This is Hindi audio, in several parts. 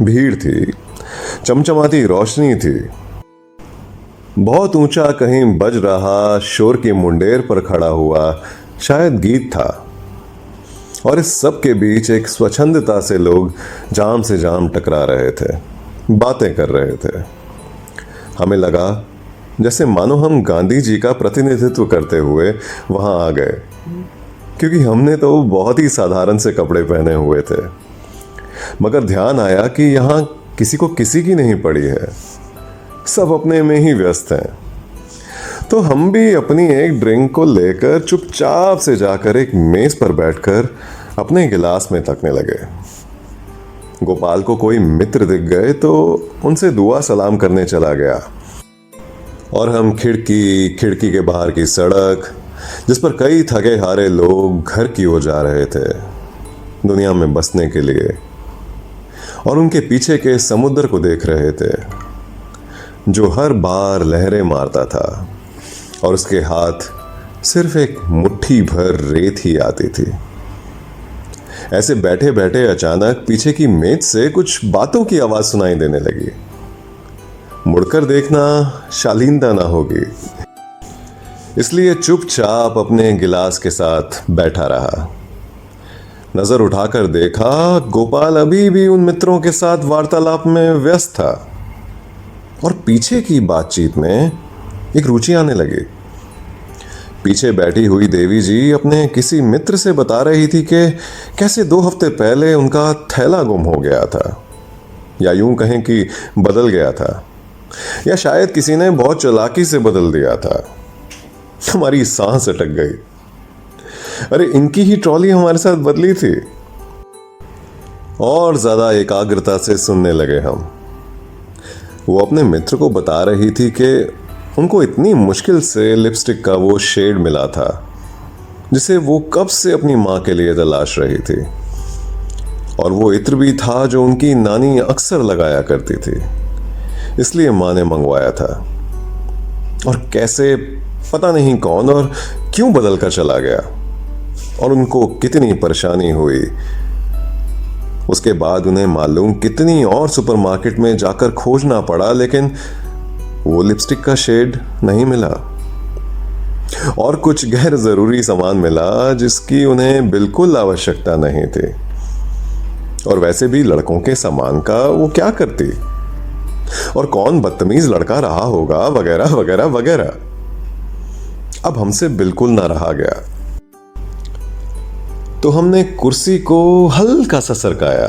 भीड़ थी, चमचमाती रोशनी थी। बहुत ऊंचा कहीं बज रहा शोर की मुंडेर पर खड़ा हुआ शायद गीत था। और इस सब के बीच एक स्वच्छंदता से लोग जाम से जाम टकरा रहे थे, बातें कर रहे थे। हमें लगा जैसे मानो हम गांधी जी का प्रतिनिधित्व करते हुए वहां आ गए, क्योंकि हमने तो बहुत ही साधारण से कपड़े पहने हुए थे। मगर ध्यान आया कि यहां किसी को किसी की नहीं पड़ी है, सब अपने में ही व्यस्त हैं। तो हम भी अपनी एक ड्रिंक को लेकर चुपचाप से जाकर एक मेज पर बैठकर अपने गिलास में तकने लगे। गोपाल को कोई मित्र दिख गए तो उनसे दुआ सलाम करने चला गया। और हम खिड़की के बाहर की सड़क, जिस पर कई थके हारे लोग घर की ओर जा रहे थे दुनिया में बसने के लिए, और उनके पीछे के समुद्र को देख रहे थे जो हर बार लहरें मारता था और उसके हाथ सिर्फ एक मुट्ठी भर रेत ही आती थी। ऐसे बैठे बैठे अचानक पीछे की मेज से कुछ बातों की आवाज सुनाई देने लगी। मुड़कर देखना शालीनता ना होगी, इसलिए चुपचाप अपने गिलास के साथ बैठा रहा। नजर उठाकर देखा, गोपाल अभी भी उन मित्रों के साथ वार्तालाप में व्यस्त था और पीछे की बातचीत में एक रुचि आने लगी। पीछे बैठी हुई देवी जी अपने किसी मित्र से बता रही थी कि कैसे 2 हफ्ते पहले उनका थैला गुम हो गया था, या यूं कहें कि बदल गया था, या शायद किसी ने बहुत चालाकी से बदल दिया था। हमारी सांस अटक गई। अरे इनकी ही ट्रॉली हमारे साथ बदली थी। और ज्यादा एकाग्रता से सुनने लगे हम। वो अपने मित्र को बता रही थी कि उनको इतनी मुश्किल से लिपस्टिक का वो शेड मिला था जिसे वो कब से अपनी माँ के लिए तलाश रही थी, और वो इत्र भी था जो उनकी नानी अक्सर लगाया करती थी, इसलिए माँ ने मंगवाया था। और कैसे पता नहीं कौन और क्यों बदल कर चला गया, और उनको कितनी परेशानी हुई। उसके बाद उन्हें मालूम कितनी और सुपरमार्केट में जाकर खोजना पड़ा, लेकिन वो लिपस्टिक का शेड नहीं मिला। और कुछ गैर जरूरी सामान मिला जिसकी उन्हें बिल्कुल आवश्यकता नहीं थी, और वैसे भी लड़कों के सामान का वो क्या करती, और कौन बदतमीज लड़का रहा होगा, वगैरह वगैरह वगैरह। अब हमसे बिल्कुल ना रहा गया, तो हमने कुर्सी को हल्का सा सरकाया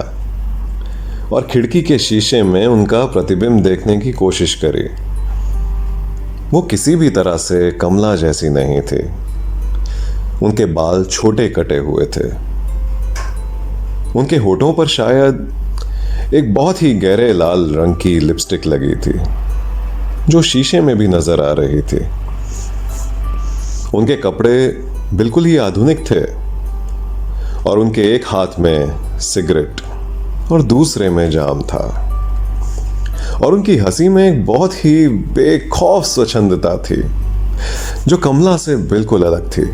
और खिड़की के शीशे में उनका प्रतिबिंब देखने की कोशिश करी। वो किसी भी तरह से कमला जैसी नहीं थी। उनके बाल छोटे कटे हुए थे। उनके होठों पर शायद एक बहुत ही गहरे लाल रंग की लिपस्टिक लगी थी जो शीशे में भी नजर आ रही थी। उनके कपड़े बिल्कुल ही आधुनिक थे, और उनके एक हाथ में सिगरेट और दूसरे में जाम था, और उनकी हंसी में एक बहुत ही बेखौफ स्वच्छंदता थी जो कमला से बिल्कुल अलग थी।